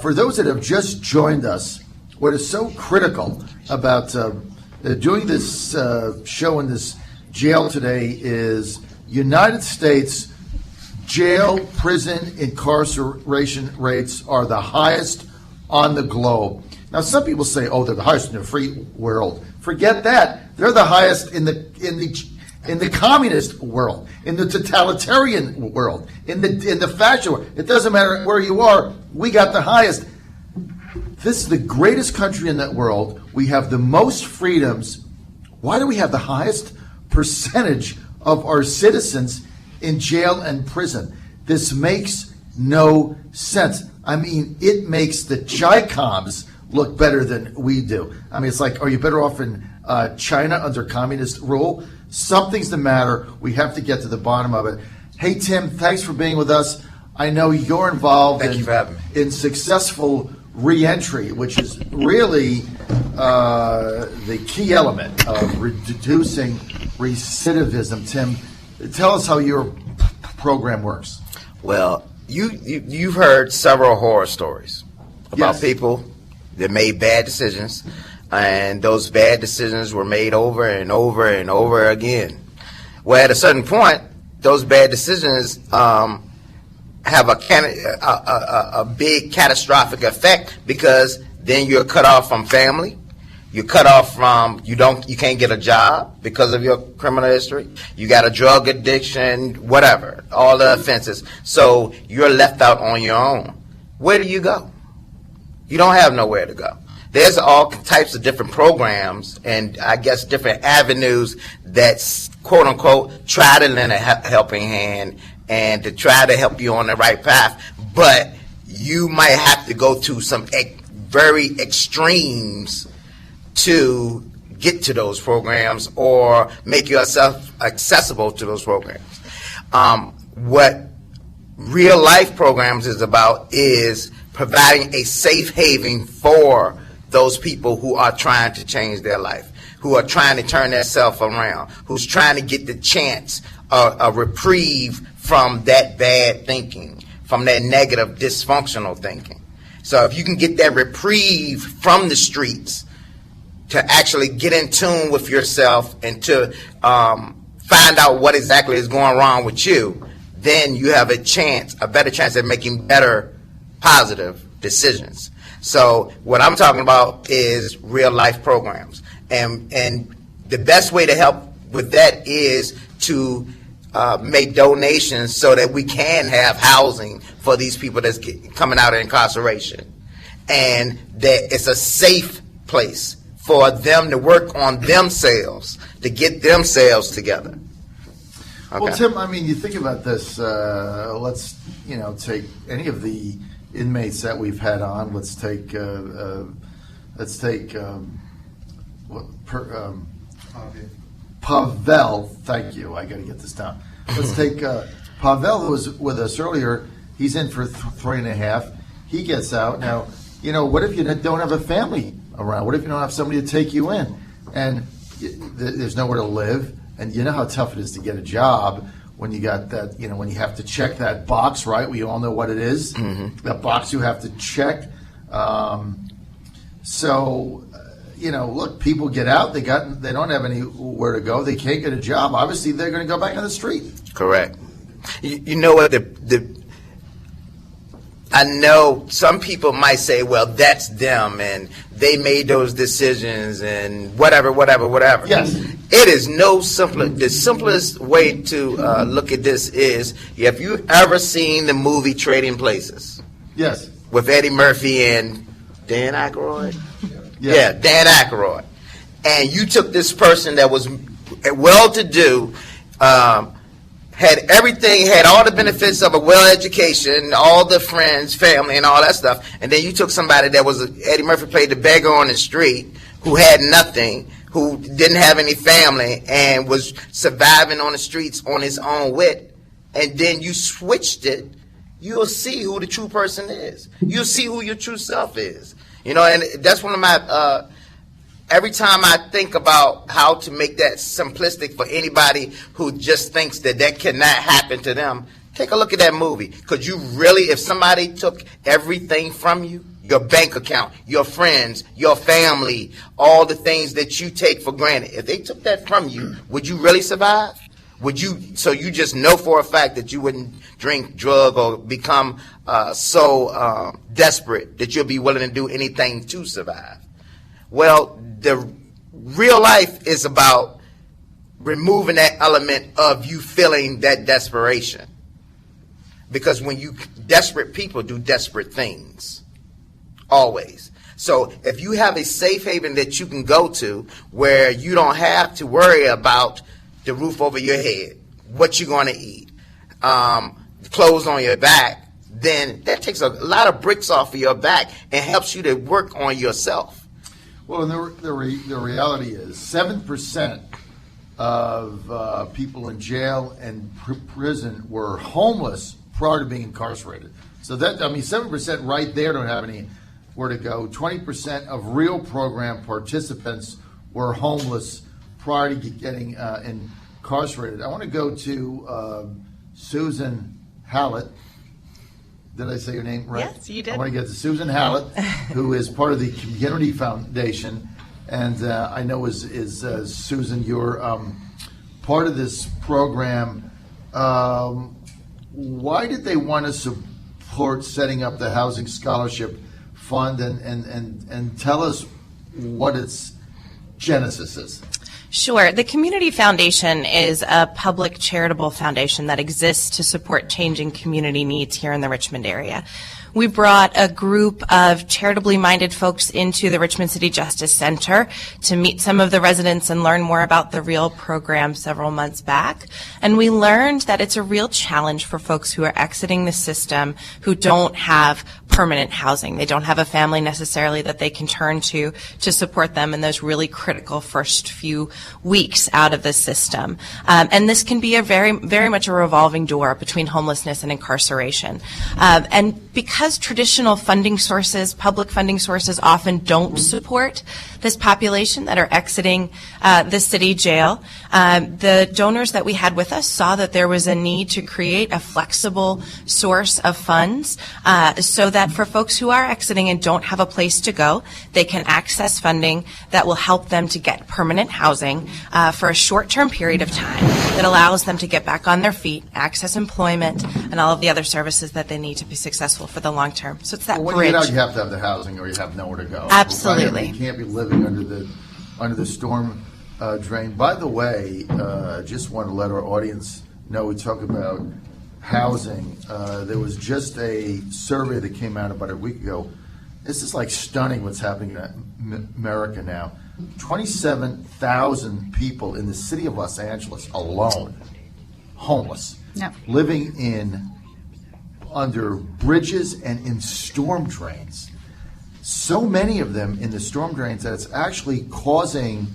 For those that have just joined us, what is so critical about doing this show in this jail today is United States jail, prison, incarceration rates are the highest on the globe. Now, some people say, "Oh, they're the highest in the free world." Forget that. They're the highest in the communist world, in the totalitarian world, in the fascist world. It doesn't matter where you are. We got the highest. This is the greatest country in that world. We have the most freedoms. Why do we have the highest percentage of our citizens in jail and prison? This makes no sense. I mean, it makes the Chi-Coms look better than we do. I mean, it's like, are you better off in China under communist rule? Something's the matter. We have to get to the bottom of it. Hey, Tim, thanks for being with us. I know you're involved in successful reentry, which is really the key element of reducing recidivism. Tim, tell us how your program works. Well, you've heard several horror stories about people that made bad decisions, and those bad decisions were made over and over and over again. Well, at a certain point, those bad decisions have a big catastrophic effect, because then you're cut off from family. You're cut off from, you can't get a job because of your criminal history. You got a drug addiction, whatever, all the offenses. So you're left out on your own. Where do you go? You don't have nowhere to go. There's all types of different programs and I guess different avenues that, quote unquote, try to lend a helping hand and to try to help you on the right path. But you might have to go to some very extremes to get to those programs or make yourself accessible to those programs. What real life programs is about is providing a safe haven for those people who are trying to change their life, who are trying to turn themselves around, who's trying to get the chance, a reprieve from that bad thinking, from that negative, dysfunctional thinking. So if you can get that reprieve from the streets to actually get in tune with yourself and to find out what exactly is going wrong with you, then you have a better chance at making better, positive decisions. So what I'm talking about is real life programs. And the best way to help with that is to make donations so that we can have housing for these people that's coming out of incarceration. And that it's a safe place for them to work on themselves, to get themselves together. Okay. Well, Tim, I mean, you think about this. Let's, take any of the inmates that we've had on. Let's take Pavel. Thank you. I got to get this down. Let's take Pavel, who was with us earlier. He's in for 3.5. He gets out. Now, what if you don't have a family around? What if you don't have somebody to take you in? And there's nowhere to live. And you know how tough it is to get a job when you got that, when you have to check that box, right? We all know what it is. Mm-hmm. That box you have to check. Look, people get out. They don't have anywhere to go. They can't get a job. Obviously, they're going to go back on the street. Correct. You know what? I know some people might say, well, that's them, and they made those decisions, and whatever. Yes. It is no simpler. The simplest way to look at this is, have you ever seen the movie Trading Places? Yes. With Eddie Murphy and Dan Aykroyd? Yes. Yeah, Dan Aykroyd. And you took this person that was well-to-do, had everything, had all the benefits of a well-education, all the friends, family, and all that stuff, and then you took somebody that was, Eddie Murphy played the beggar on the street, who had nothing, who didn't have any family, and was surviving on the streets on his own wit, and then you switched it, you'll see who the true person is. You'll see who your true self is. And that's one of my... Every time I think about how to make that simplistic for anybody who just thinks that cannot happen to them, Take a look at that movie. Could you really, if somebody took everything from you, your bank account, your friends, your family, all the things that you take for granted, if they took that from you, would you really survive? Would you? So you just know for a fact that you wouldn't drink, drug, or become so desperate that you'll be willing to do anything to survive. Well, the real life is about removing that element of you feeling that desperation. Because when desperate people do desperate things, always. So if you have a safe haven that you can go to where you don't have to worry about the roof over your head, what you're going to eat, clothes on your back, then that takes a lot of bricks off of your back and helps you to work on yourself. Well, and the reality is 7% of people in jail and prison were homeless prior to being incarcerated. So that, 7% right there don't have anywhere to go. 20% of real program participants were homeless prior to getting incarcerated. I want to go to Susan Hallett. Did I say your name right? Yes, you did. I want to get to Susan Hallett, who is part of the Community Foundation. And I know is Susan, you're part of this program. Why did they want to support setting up the Housing Scholarship Fund, and tell us what its genesis is? Sure. The Community Foundation is a public charitable foundation that exists to support changing community needs here in the Richmond area. We brought a group of charitably minded folks into the Richmond City Justice Center to meet some of the residents and learn more about the REAL program several months back. And we learned that it's a real challenge for folks who are exiting the system who don't have permanent housing. They don't have a family necessarily that they can turn to support them in those really critical first few weeks out of the system. And this can be a very much a revolving door between homelessness and incarceration. And because traditional funding sources, public funding sources, often don't support this population that are exiting the city jail, the donors that we had with us saw that there was a need to create a flexible source of funds so that for folks who are exiting and don't have a place to go, they can access funding that will help them to get permanent housing for a short-term period of time that allows them to get back on their feet, access employment, and all of the other services that they need to be successful for the long term. So it's that when bridge. you get out, you have to have the housing, or you have nowhere to go. Absolutely. You can't be living under the storm drain. By the way, just want to let our audience know we talk about housing. There was just a survey that came out about a week ago. This is like stunning what's happening in America now. 27,000 people in the city of Los Angeles alone, homeless, living under bridges and in storm drains. So many of them in the storm drains that it's actually causing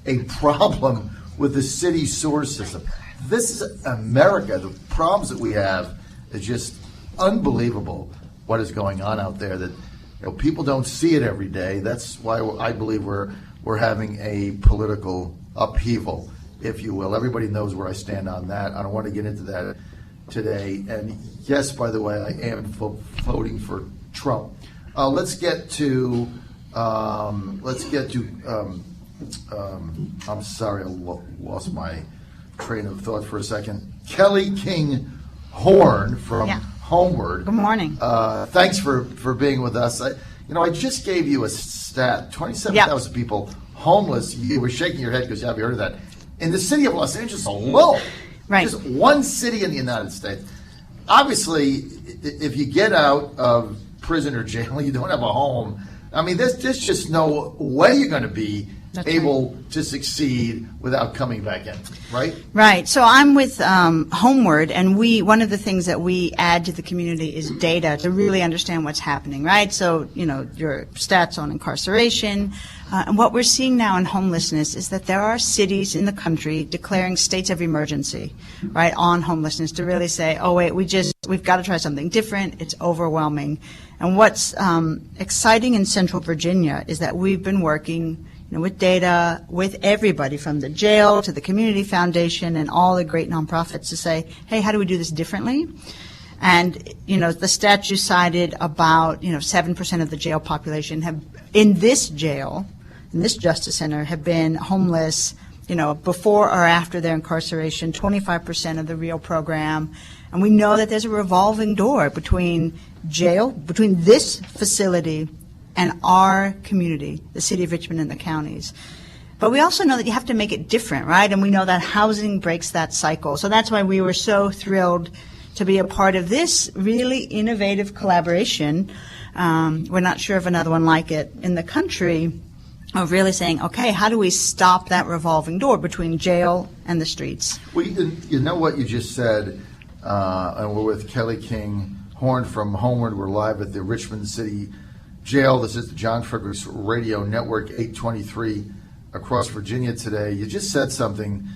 a problem with the city sewer system. This is America. The problems that we have is just unbelievable what is going on out there, that people don't see it every day. That's why I believe we're having a political upheaval, if you will. Everybody knows where I stand on that. I don't want to get into that today. And yes, by the way, I am voting for Trump. Let's get to. I'm sorry, I lost my train of thought for a second. Kelly King Horn from Homeward. Good morning. Thanks for being with us. I just gave you a stat: 27,000 people homeless. You were shaking your head because you haven't heard of that in the city of Los Angeles alone. Right. Just one city in the United States. Obviously, if you get out of prison or jail, you don't have a home. I mean, there's just no way you're going to be able to succeed without coming back in, right? Right. So I'm with Homeward, and one of the things that we add to the community is data to really understand what's happening, right? So, your stats on incarceration. And what we're seeing now in homelessness is that there are cities in the country declaring states of emergency, right, on homelessness to really say, oh, wait, we've got to try something different. It's overwhelming. And what's exciting in Central Virginia is that we've been working with data, with everybody from the jail to the community foundation and all the great nonprofits to say, hey, how do we do this differently? And, the stats you cited about, 7% of the jail population in this jail, in this justice center, have been homeless, before or after their incarceration, 25% of the REAL program. And we know that there's a revolving door between this facility and our community, the city of Richmond and the counties. But we also know that you have to make it different, right? And we know that housing breaks that cycle. So that's why we were so thrilled to be a part of this really innovative collaboration. We're not sure of another one like it in the country, of really saying, okay, how do we stop that revolving door between jail and the streets? Well, you know what you just said, and we're with Kelly King Horn from Homeward. We're live at the Richmond City Jail. This is the John Fredericks Radio Network, 823 across Virginia today. You just said something,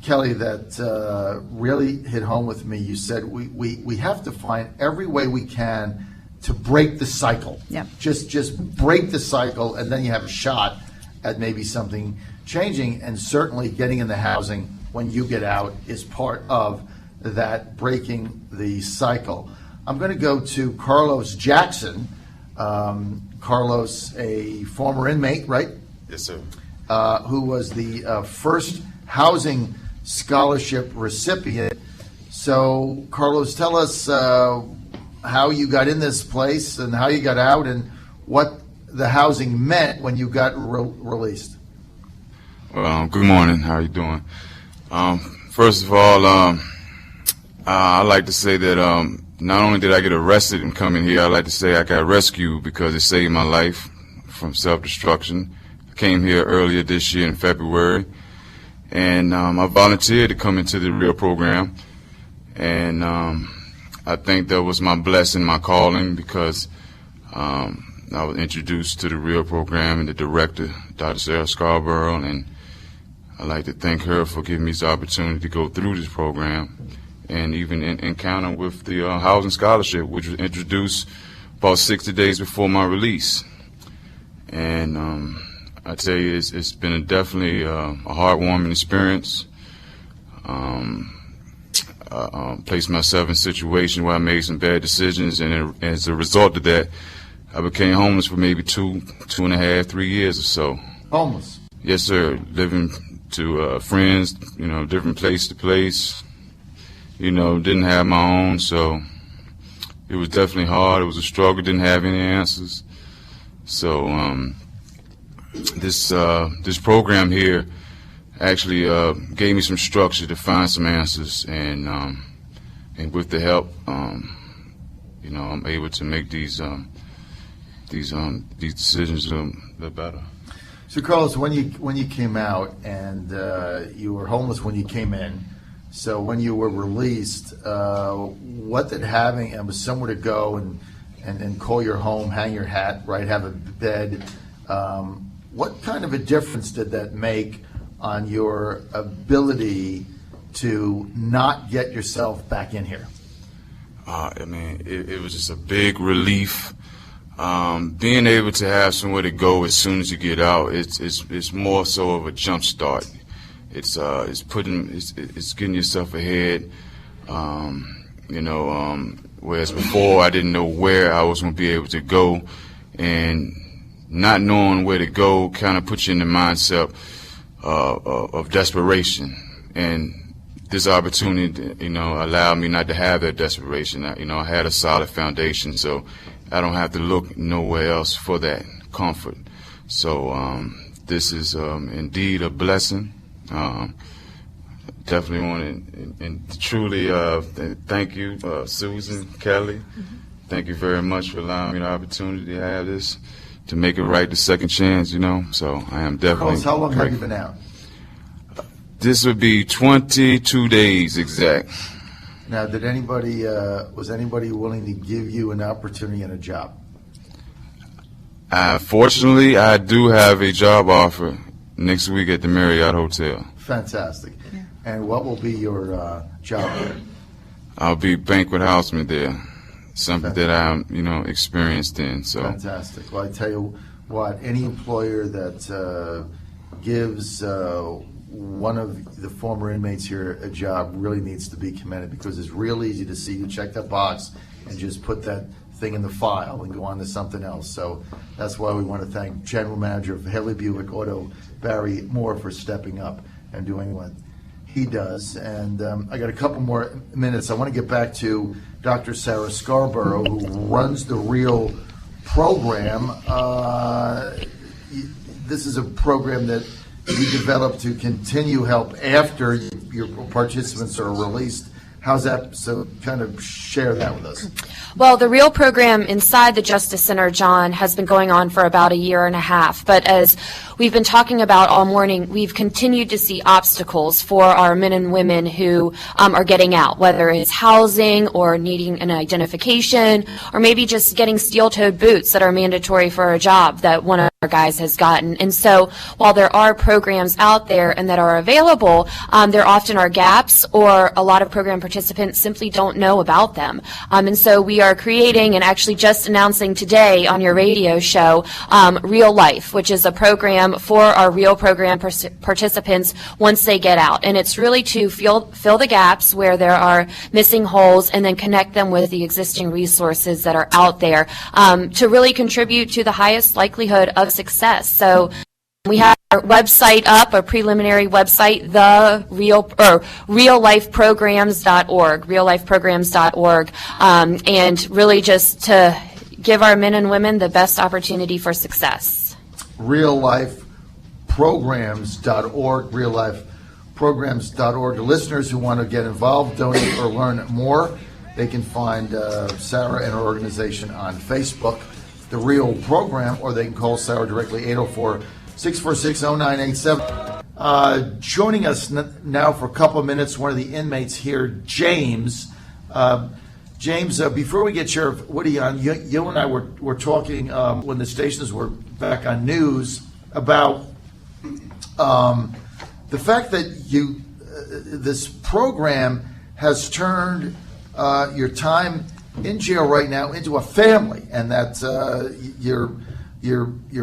Kelly, that really hit home with me. You said we have to find every way we can to break the cycle. Yep. Just break the cycle, and then you have a shot at maybe something changing. And certainly getting in the housing when you get out is part of that breaking the cycle. I'm going to go to Carlos Jackson. Carlos, a former inmate, right? Yes, sir. Who was the first housing scholarship recipient. So, Carlos, tell us how you got in this place and how you got out and what the housing meant when you got released. Well, good morning. How are you doing? First of all, I'd like to say that not only did I get arrested and come in here, I'd like to say I got rescued because it saved my life from self-destruction. I came here earlier this year in February, and I volunteered to come into the REAL program, and I think that was my blessing, my calling, because I was introduced to the REAL program and the director, Dr. Sarah Scarborough, and I'd like to thank her for giving me this opportunity to go through this program and even encounter with the housing scholarship, which was introduced about 60 days before my release. And I tell you, it's been definitely a heartwarming experience. Placed myself in a situation where I made some bad decisions, and as a result of that, I became homeless for maybe 2.5, 3 years or so. Homeless? Yes, sir. Living to friends, different place to place. Didn't have my own, so it was definitely hard. It was a struggle. Didn't have any answers. So this program here actually gave me some structure to find some answers, and with the help, I'm able to make these decisions a little better. So, Carlos, when you came out and you were homeless when you came in, so when you were released, what did having somewhere to go and call your home, hang your hat, right, have a bed, what kind of a difference did that make on your ability to not get yourself back in here? It was just a big relief. Being able to have somewhere to go as soon as you get out, it's more so of a jump start. It's getting yourself ahead. Whereas before I didn't know where I was going to be able to go, and not knowing where to go kind of puts you in the mindset of desperation. And this opportunity, allowed me not to have that desperation. I had a solid foundation, so I don't have to look nowhere else for that comfort. So this is indeed a blessing. Definitely want to and truly thank you, Susan, Kelly. Thank you very much for allowing me the opportunity to have this, to make it right the second chance, So I am definitely. Carlos, how long have you been out? This would be 22 days exact. Now, was anybody willing to give you an opportunity and a job? Fortunately, I do have a job offer next week at the Marriott Hotel. Fantastic. Yeah. And what will be your job there? I'll be banquet houseman there, something that I'm, experienced in. So fantastic. Well, I tell you, what any employer that gives one of the former inmates here a job really needs to be commended, because it's real easy to see you check that box and just put that thing in the file and go on to something else. So that's why we want to thank General Manager of Haley Buick Auto, Barry Moore, for stepping up and doing what he does. And I got a couple more minutes. I want to get back to Dr. Sarah Scarborough, who runs the REAL program. This is a program that you developed to continue help after your participants are released. How's that? So kind of share that with us. Well, the REAL program inside the Justice Center, John, has been going on for about a year and a half. But as we've been talking about all morning, we've continued to see obstacles for our men and women who are getting out, whether it's housing or needing an identification, or maybe just getting steel-toed boots that are mandatory for a job that one of our guys has gotten. And so while there are programs out there and that are available, there often are gaps, or a lot of program participants simply don't know about them. And so we are creating, and actually just announcing today on your radio show, Real Life, which is a program for our REAL program participants once they get out. And it's really to fill the gaps where there are missing holes, and then connect them with the existing resources that are out there to really contribute to the highest likelihood of success. So we have our website up, a preliminary website, reallifeprograms.org, and really just to give our men and women the best opportunity for success. Reallifeprograms.org, reallifeprograms.org. The listeners who want to get involved, donate, or learn more, they can find Sarah and her organization on Facebook, The Real Program, or they can call Sarah directly, 804-646-0987. Joining us now for a couple of minutes, one of the inmates here, James. James, before we get Sheriff Woody on, you and I were talking when the stations were back on news about the fact that this program has turned your time in jail right now into a family, and that your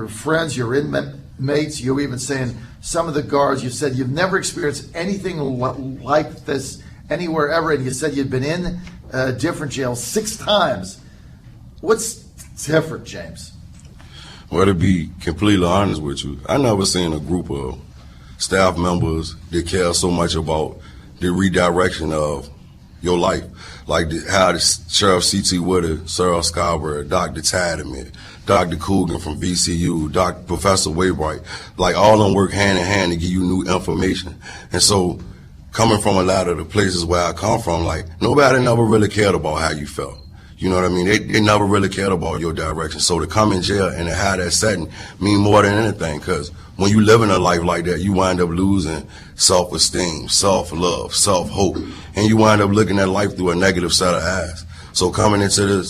friends, your inmates, you're even saying some of the guards, you said you've never experienced anything like this anywhere ever, and you said you'd been in different jails 6 times. What's different, James? Well, to be completely honest with you, I never seen a group of staff members that care so much about the redirection of your life, like how the Sheriff C.T. Woodard, Sarah Scarborough, Dr. Tadman, Dr. Coogan from VCU, Professor Waybright, like all of them work hand in hand to give you new information. And so coming from a lot of the places where I come from, like nobody never really cared about how you felt. You know what I mean? They never really cared about your direction. So to come in jail and to have that setting mean more than anything, because when you live in a life like that, you wind up losing self-esteem, self-love, self-hope, and you wind up looking at life through a negative set of eyes. So coming into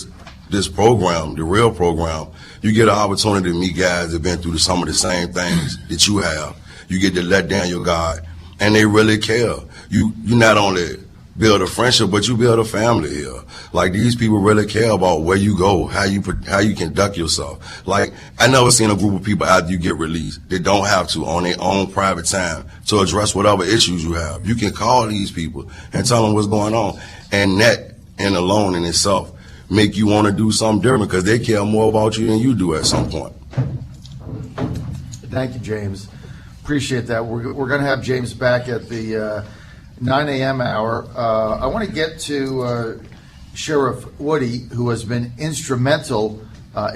this program, the REAL program, you get an opportunity to meet guys that have been through some of the same things that you have. You get to let down your guard, and they really care. You not only build a friendship, but you build a family here. Like, these people really care about where you go, how you conduct yourself. Like, I never seen a group of people after you get released that don't have to, on their own private time, to address whatever issues you have. You can call these people and tell them what's going on, and that and alone in itself make you want to do something different, because they care more about you than you do at some point. Thank you, James. Appreciate that. We're going to have James back at the 9 a.m. hour. I want to get to Sheriff Woody, who has been instrumental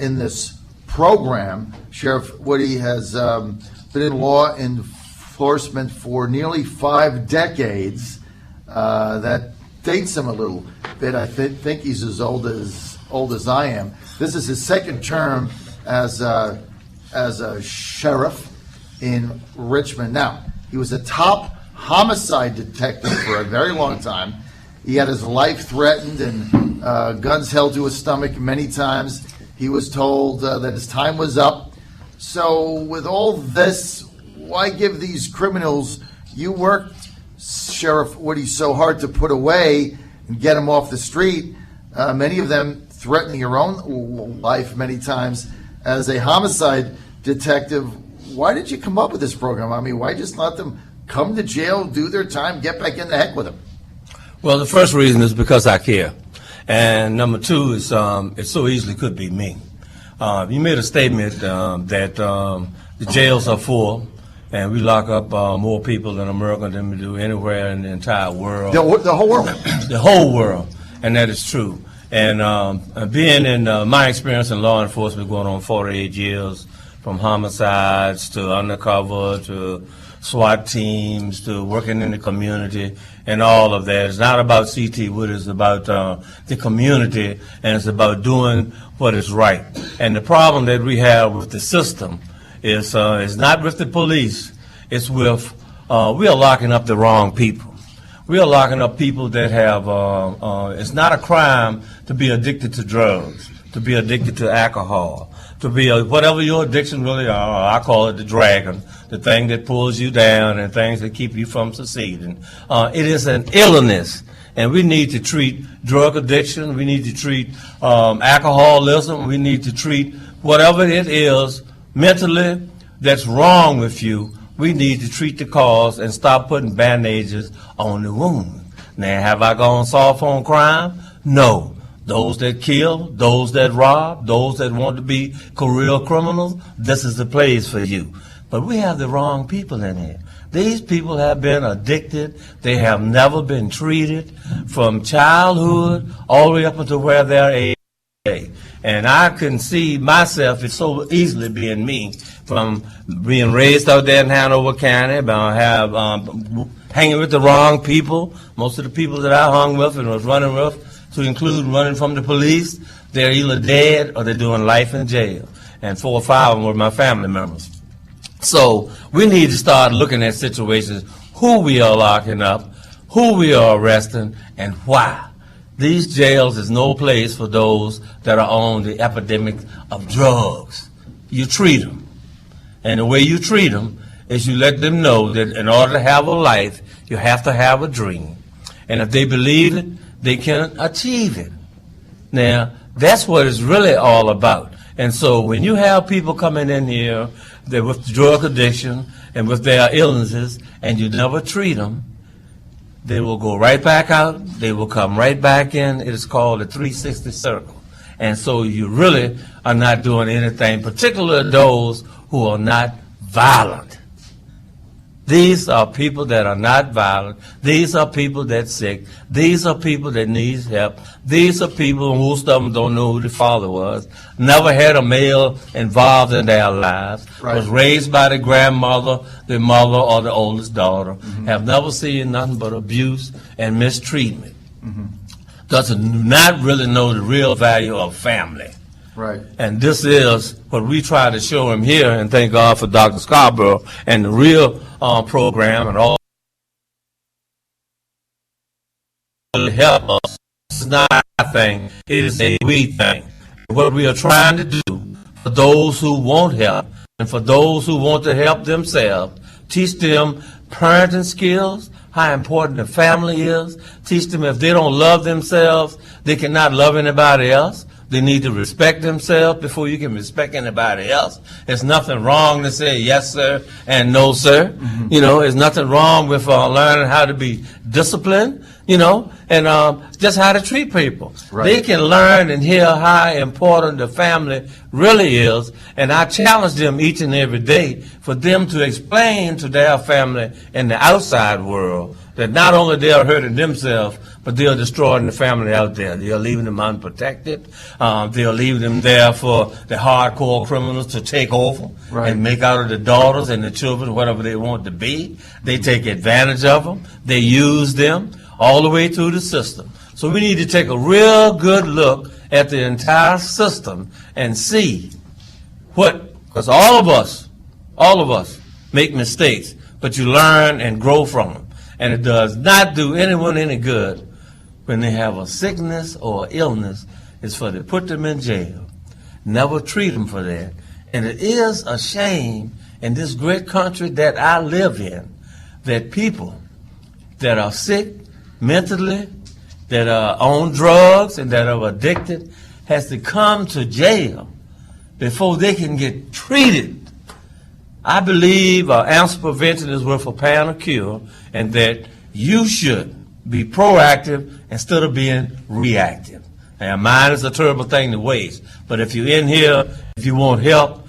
in this program. Sheriff Woody has been in law enforcement for nearly 5 decades. That dates him a little bit. I think he's as old as I am. This is his second term as a sheriff in Richmond. Now, he was a top homicide detective for a very long time. He had his life threatened and guns held to his stomach many times. He was told that his time was up. So with all this, why give these criminals you worked, Sheriff Woody, so hard to put away and get them off the street, many of them threatening your own life many times as a homicide detective, why did you come up with this program? I mean, why just let them come to jail, do their time, get back in the heck with them? Well, the first reason is because I care. And number two is it so easily could be me. You made a statement that the jails are full, and we lock up more people in America than we do anywhere in the entire world. The whole world. The whole world, and that is true. And being in my experience in law enforcement going on 48 years, from homicides to undercover to SWAT teams to working in the community and all of that. It's not about CT Wood, it's about the community, and it's about doing what is right. And the problem that we have with the system is not with the police, it's with, we are locking up the wrong people. We are locking up people that have, it's not a crime to be addicted to drugs, to be addicted to alcohol, to be whatever your addiction really are. I call it the dragon, the thing that pulls you down and things that keep you from succeeding. It is an illness, and we need to treat drug addiction. We need to treat alcoholism. We need to treat whatever it is mentally that's wrong with you. We need to treat the cause and stop putting bandages on the wound. Now, have I gone soft on crime? No. Those that kill, those that rob, those that want to be career criminals, this is the place for you. But we have the wrong people in here. These people have been addicted. They have never been treated from childhood all the way up until where they're age. And I can see myself, it's so easily being me, from being raised out there in Hanover County, hanging with the wrong people. Most of the people that I hung with and was running with, to include running from the police, they're either dead or they're doing life in jail. And 4 or 5 of them were my family members. So we need to start looking at situations, who we are locking up, who we are arresting, and why. These jails is no place for those that are on the epidemic of drugs. You treat them. And the way you treat them is you let them know that in order to have a life, you have to have a dream. And if they believe it, they can achieve it. Now, that's what it's really all about. And so when you have people coming in here that with drug addiction and with their illnesses, and you never treat them, they will go right back out. They will come right back in. It is called a 360 circle. And so you really are not doing anything, particularly those who are not violent. These are people that are not violent. These are people that's sick. These are people that need help. These are people, most of them don't know who the father was, never had a male involved in their lives, right. Was raised by the grandmother, the mother, or the oldest daughter, have never seen nothing but abuse and mistreatment. Does not really know the real value of family. Right. And this is what we try to show him here, and thank God for Dr. Scarborough and the real program and all to help us. It's not a thing, it is a we thing. What we are trying to do for those who want help and for those who want to help themselves, teach them parenting skills, how important the family is, teach them if they don't love themselves, they cannot love anybody else. They need to respect themselves before you can respect anybody else. There's nothing wrong to say yes, sir, and no, sir. You know, there's nothing wrong with learning how to be disciplined, you know, and just how to treat people. Right. They can learn and hear how important the family really is, and I challenge them each and every day for them to explain to their family in the outside world that not only they are hurting themselves, but they are destroying the family out there. They are leaving them unprotected. They are leaving them there for the hardcore criminals to take over and make out of the daughters and the children whatever they want to be. They take advantage of them. They use them all the way through the system. So we need to take a real good look at the entire system and see because all of us make mistakes, but you learn and grow from them. And it does not do anyone any good when they have a sickness or illness, is for to put them in jail. Never treat them for that. And it is a shame in this great country that I live in that people that are sick mentally, that are on drugs and that are addicted, has to come to jail before they can get treated I believe ounce of prevention is worth a pound of cure, and that you should be proactive instead of being reactive. Now, mine is a terrible thing to waste, but if you're in here, if you want help,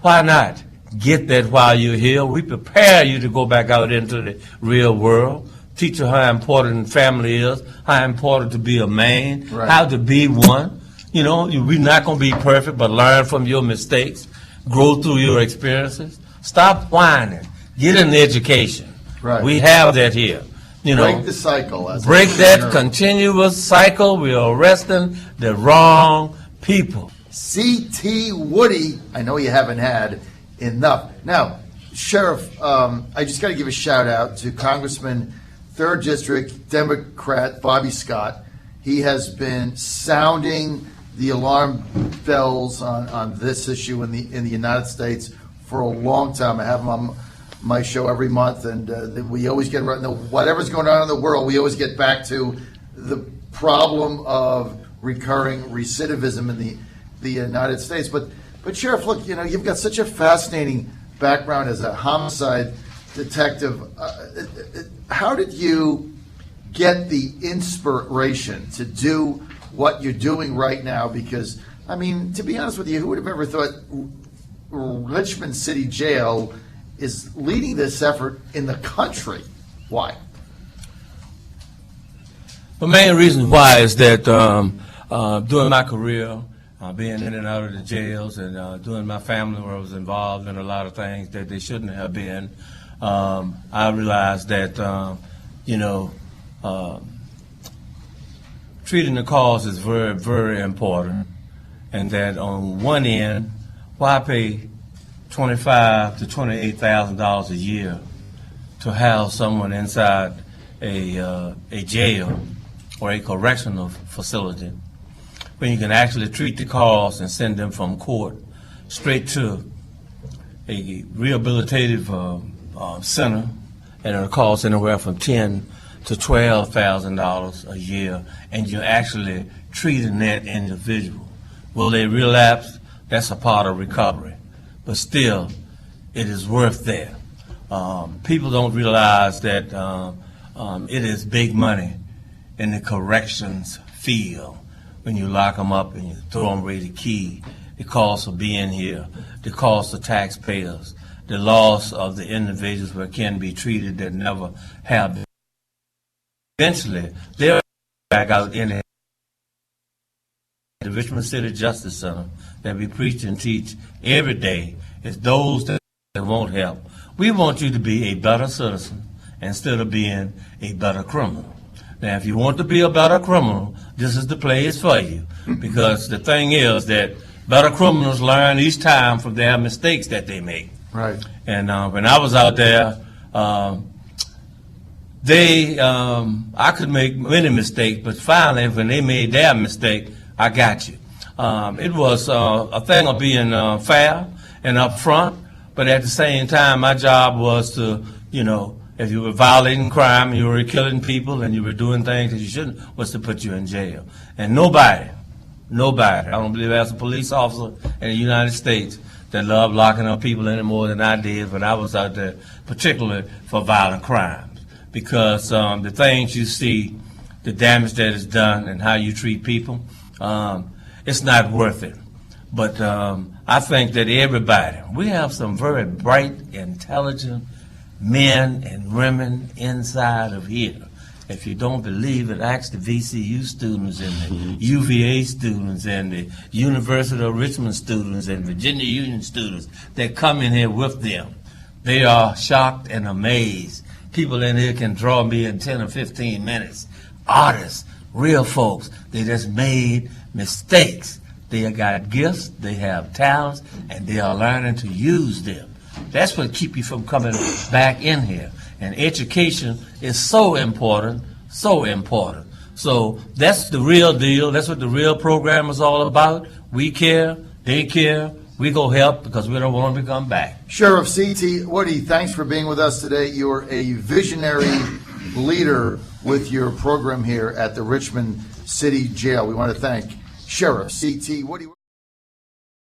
why not get that while you're here? We prepare you to go back out into the real world, teach you how important family is, how important to be a man, Right. how to be one. You know, we're not going to be perfect, but learn from your mistakes, grow through your experiences. Stop whining. Get an education. Right. We have that here. You know, Break the cycle. as break a that learner. continuous cycle. We are arresting the wrong people. C.T. Woody, I know you haven't had enough. Now, Sheriff, I just got to give a shout out to Congressman 3rd District Democrat Bobby Scott. He has been sounding the alarm bells on this issue in the United States for a long time. I have him on my show every month, and we always get right. Whatever's going on in the world, we always get back to the problem of recurring recidivism in the United States. But Sheriff, look, you know, you've got such a fascinating background as a homicide detective. How did you get the inspiration to do what you're doing right now? Because, I mean, to be honest with you, who would have ever thought Richmond City Jail is leading this effort in the country? Why? The main reason why is that during my career, being in and out of the jails, and during my family where I was involved in a lot of things that they shouldn't have been, I realized that, treating the cause is very, very important, and that on one end, why pay $25,000 to $28,000 a year to house someone inside a jail or a correctional facility when you can actually treat the cause and send them from court straight to a rehabilitative center, and it'll cost anywhere from $10,000 to $12,000 a year, and you're actually treating that individual. Will they relapse? That's a part of recovery, but still, it is worth that. People don't realize that it is big money in the corrections field when you lock them up and you throw them away the key, the cost of being here, the cost of taxpayers, the loss of the individuals who can be treated that never have been. Eventually, they're back out in the Richmond City Justice Center that we preach and teach every day. Is those that won't help. We want you to be a better citizen instead of being a better criminal. Now, if you want to be a better criminal, this is the place for you, because the thing is that better criminals learn each time from their mistakes that they make. Right. And when I was out there, I could make many mistakes, but finally, when they made their mistake, I got you. It was a thing of being fair and upfront, but at the same time, my job was to, if you were violating crime, you were killing people, and you were doing things that you shouldn't, was to put you in jail. And nobody, I don't believe there's a police officer in the United States that loved locking up people any more than I did when I was out there, particularly for violent crimes. Because the things you see, the damage that is done, and how you treat people, it's not worth it. But I think that everybody, we have some very bright, intelligent men and women inside of here. If you don't believe it, ask the VCU students and the UVA students and the University of Richmond students and Virginia Union students that come in here with them. They are shocked and amazed. People in here can draw me in 10 or 15 minutes. Artists, real folks, they just made mistakes. They got gifts, they have talents, and they are learning to use them. That's what keep you from coming back in here. And education is so important, so important. So that's the real deal. That's what the real program is all about. We care, they care, we go help because we don't want them to come back. Sheriff C.T. Woody, thanks for being with us today. You're a visionary leader with your program here at the Richmond City Jail. We want to thank Sheriff C.T. Woody.